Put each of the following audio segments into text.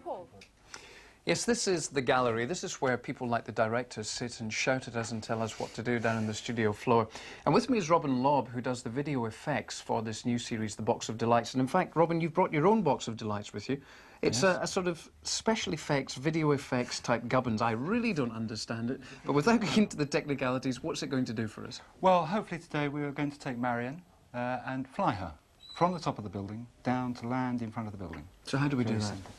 Paul. Yes, this is the gallery. This is where people like the directors sit and shout at us and tell us what to do down in the studio floor. And with me is Robin Lobb, who does the video effects for this new series, The Box of Delights. And in fact, Robin, you've brought your own Box of Delights with you. It's a sort of special effects, video effects type gubbins. I really don't understand it. But without getting into the technicalities, what's it going to do for us? Well, hopefully today we are going to take Marion and fly her from the top of the building down to land in front of the building. So how do we do that? Simple.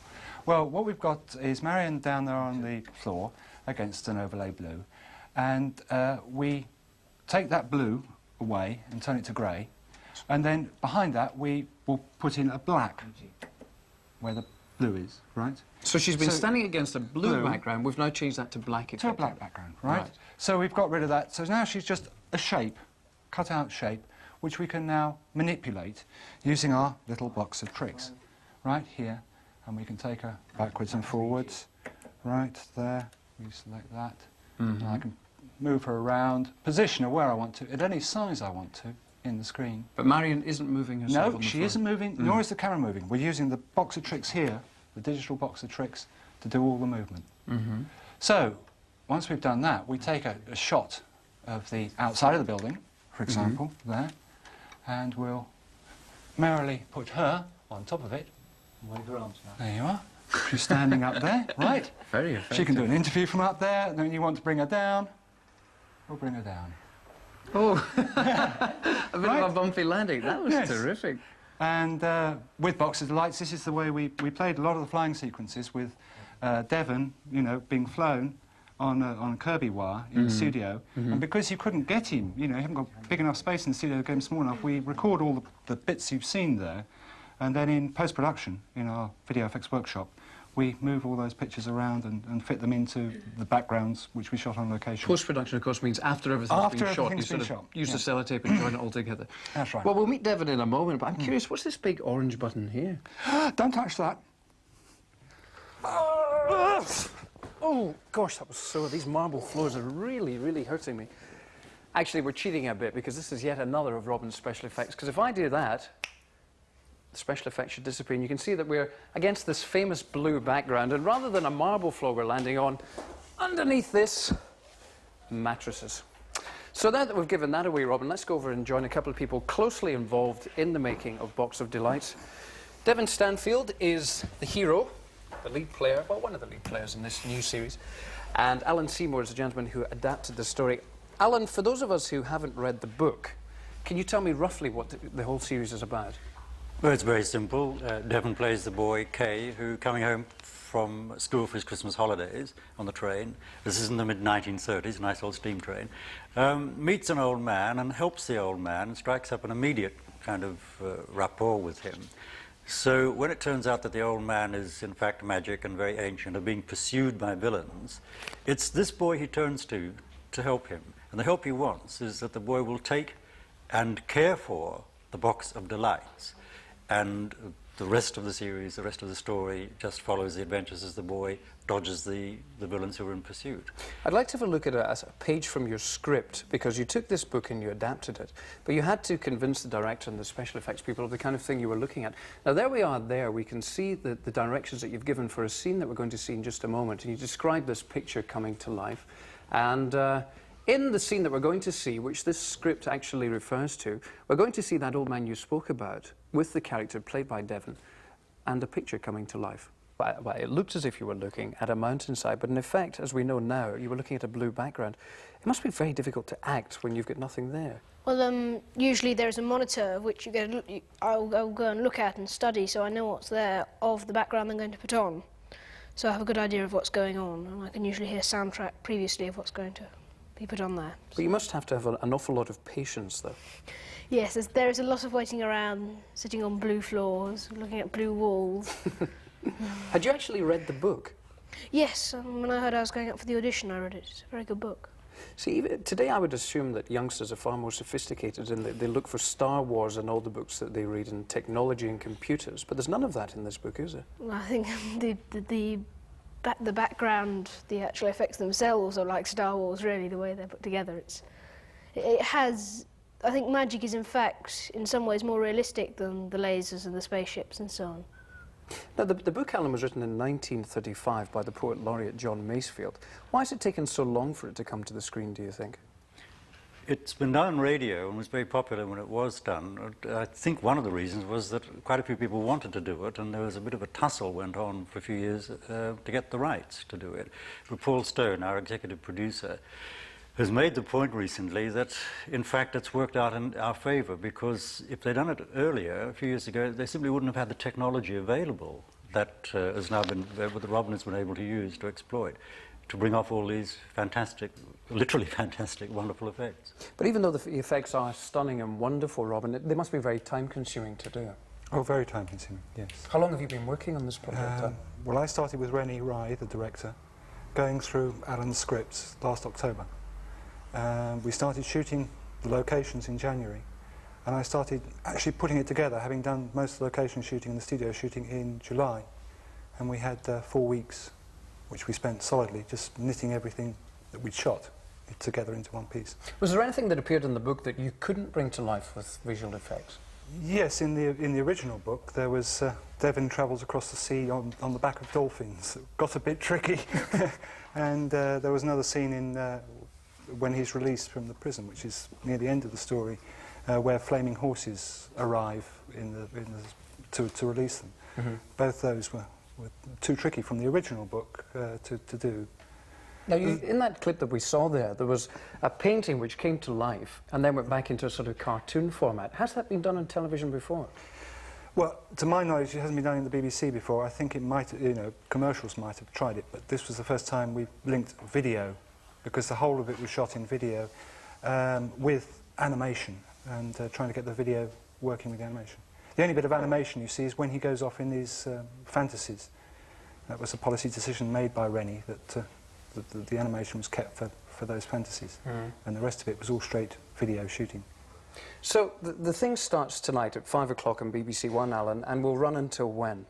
Well, what we've got is Marion down there on the floor against an overlay blue, and we take that blue away and turn it to grey, and then behind that we will put in a black where the blue is, right? So she's been standing against a blue background. We've now changed that to black. To a black background, right? So we've got rid of that. So now she's just a shape, cut out shape, which we can now manipulate using our little box of tricks, right here. And we can take her backwards and forwards, right there. We select that. And I can move her around, position her where I want to, at any size I want to, in the screen. But Marion isn't moving herself on No, the she floor. isn't moving, nor is the camera moving. We're using the box of tricks here, the digital box of tricks, to do all the movement. So, once we've done that, we take a shot of the outside of the building, for example, there, and we'll merrily put her on top of it. Wave her arms now. There you are. She's standing up there, right? Very effective. She can do an interview from up there, and then you want to bring her down, we'll bring her down. Oh, a bit of a bumpy landing. That was terrific. And with Box of Delights, this is the way we played a lot of the flying sequences with Devin, you know, being flown on a Kirby wire in the studio. And because you couldn't get him, you know, you haven't got big enough space in the studio to get him small enough, we record all the bits you've seen there. And then in post-production, in our video effects workshop, we move all those pictures around and fit them into the backgrounds which we shot on location. Post-production, of course, means after everything's been shot, you sort of use the sellotape and join it all together. That's right. Well, we'll meet Devin in a moment, but I'm curious, what's this big orange button here? Don't touch that. Oh, gosh, that was sore. These marble floors are really, really hurting me. Actually, we're cheating a bit, because this is yet another of Robin's special effects, because if I do that, the special effects should disappear, and you can see that we're against this famous blue background, and rather than a marble floor we're landing on, underneath this, mattresses. So now that we've given that away, Robin, let's go over and join a couple of people closely involved in the making of Box of Delights. Devin Stanfield is the hero, the lead player, well, one of the lead players in this new series, and Alan Seymour is the gentleman who adapted the story. Alan, for those of us who haven't read the book, can you tell me roughly what the whole series is about? Well, it's very simple. Devin plays the boy, Kay, who, coming home from school for his Christmas holidays on the train, this is in the mid-1930s, a nice old steam train, meets an old man and helps the old man and strikes up an immediate kind of rapport with him. So when it turns out that the old man is, in fact, magic and very ancient and being pursued by villains, it's this boy he turns to help him. And the help he wants is that the boy will take and care for the Box of Delights. And the rest of the series, the rest of the story, just follows the adventures as the boy dodges the villains who are in pursuit. I'd like to have a look at a page from your script, because you took this book and you adapted it, but you had to convince the director and the special effects people of the kind of thing you were looking at. Now, there we are there. We can see the directions that you've given for a scene that we're going to see in just a moment, and you describe this picture coming to life. And in the scene that we're going to see, which this script actually refers to, we're going to see that old man you spoke about with the character played by Devin and a picture coming to life. Well, it looked as if you were looking at a mountainside, but in effect, as we know now, you were looking at a blue background. It must be very difficult to act when you've got nothing there. Well, usually there's a monitor which I'll go and look at and study, so I know what's there of the background I'm going to put on. So I have a good idea of what's going on, and I can usually hear soundtrack previously of what's going to be put on there. But you must have to have an awful lot of patience, though. Yes, there is a lot of waiting around, sitting on blue floors, looking at blue walls. Had you actually read the book? Yes, when I heard I was going up for the audition, I read it. It's a very good book. See, today I would assume that youngsters are far more sophisticated and they look for Star Wars in all the books that they read and technology and computers, but there's none of that in this book, is there? Well, I think the background, the actual effects themselves are like Star Wars, really, the way they're put together. It has... I think magic is, in fact, in some ways more realistic than the lasers and the spaceships and so on. Now, the book, Alan, was written in 1935 by the poet laureate John Masefield. Why has it taken so long for it to come to the screen, do you think? It's been done on radio and was very popular when it was done. I think one of the reasons was that quite a few people wanted to do it, and there was a bit of a tussle went on for a few years to get the rights to do it. But Paul Stone, our executive producer, has made the point recently that, in fact, it's worked out in our favour, because if they'd done it earlier, a few years ago, they simply wouldn't have had the technology available that has now been, that Robin has been able to use to exploit, to bring off all these fantastic, literally fantastic, wonderful effects. But even though the effects are stunning and wonderful, Robin, they must be very time-consuming to do. Oh, very time-consuming, yes. How long have you been working on this project? Well, I started with Renny Rye, the director, going through Alan's scripts last October. We started shooting the locations in January, and I started actually putting it together, having done most of the location shooting and the studio shooting in July. And we had 4 weeks, which we spent solidly just knitting everything that we'd shot together into one piece. Was there anything that appeared in the book that you couldn't bring to life with visual effects? Yes, in the original book there was Devin travels across the sea on the back of dolphins. It got a bit tricky. And there was another scene in when he's released from the prison, which is near the end of the story, where flaming horses arrive to release them. Mm-hmm. Both those were too tricky from the original book to do. Now, in that clip that we saw there was a painting which came to life and then went back into a sort of cartoon format. Has that been done on television before? Well, to my knowledge, it hasn't been done in the BBC before. I think it might, commercials might have tried it, but this was the first time we linked video, because the whole of it was shot in video with animation and trying to get the video working with the animation. The only bit of animation you see is when he goes off in these fantasies. That was a policy decision made by Renny, that the animation was kept for those fantasies, and the rest of it was all straight video shooting. So the thing starts tonight at 5 o'clock on BBC One, Alan, and will run until when?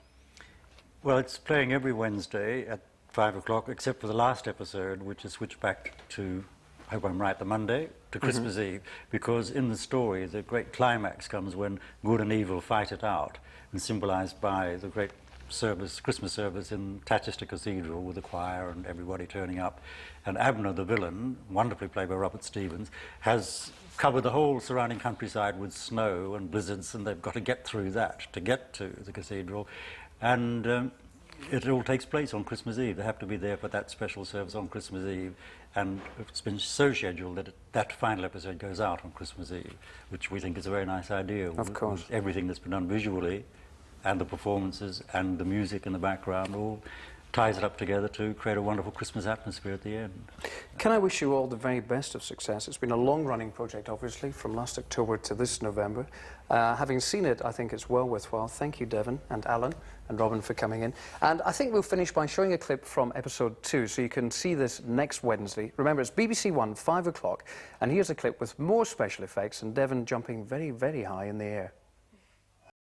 Well, it's playing every Wednesday at 5 o'clock, except for the last episode, which is switched back to, I hope I'm right, the Monday, to Christmas Eve, because in the story the great climax comes when good and evil fight it out, and symbolised by the great service, Christmas service in Tatchester Cathedral with the choir and everybody turning up. And Abner, the villain, wonderfully played by Robert Stephens, has covered the whole surrounding countryside with snow and blizzards, and they've got to get through that to get to the cathedral. And it all takes place on Christmas Eve. They have to be there for that special service on Christmas Eve. And it's been so scheduled that that final episode goes out on Christmas Eve, which we think is a very nice idea. Of course. With everything that's been done visually, and the performances and the music in the background all ties it up together to create a wonderful Christmas atmosphere at the end. Can I wish you all the very best of success? It's been a long-running project, obviously, from last October to this November. Having seen it, I think it's well worthwhile. Thank you, Devin and Alan and Robin, for coming in. And I think we'll finish by showing a clip from episode 2, so you can see this next Wednesday. Remember, it's BBC One, 5 o'clock, and here's a clip with more special effects and Devin jumping very, very high in the air.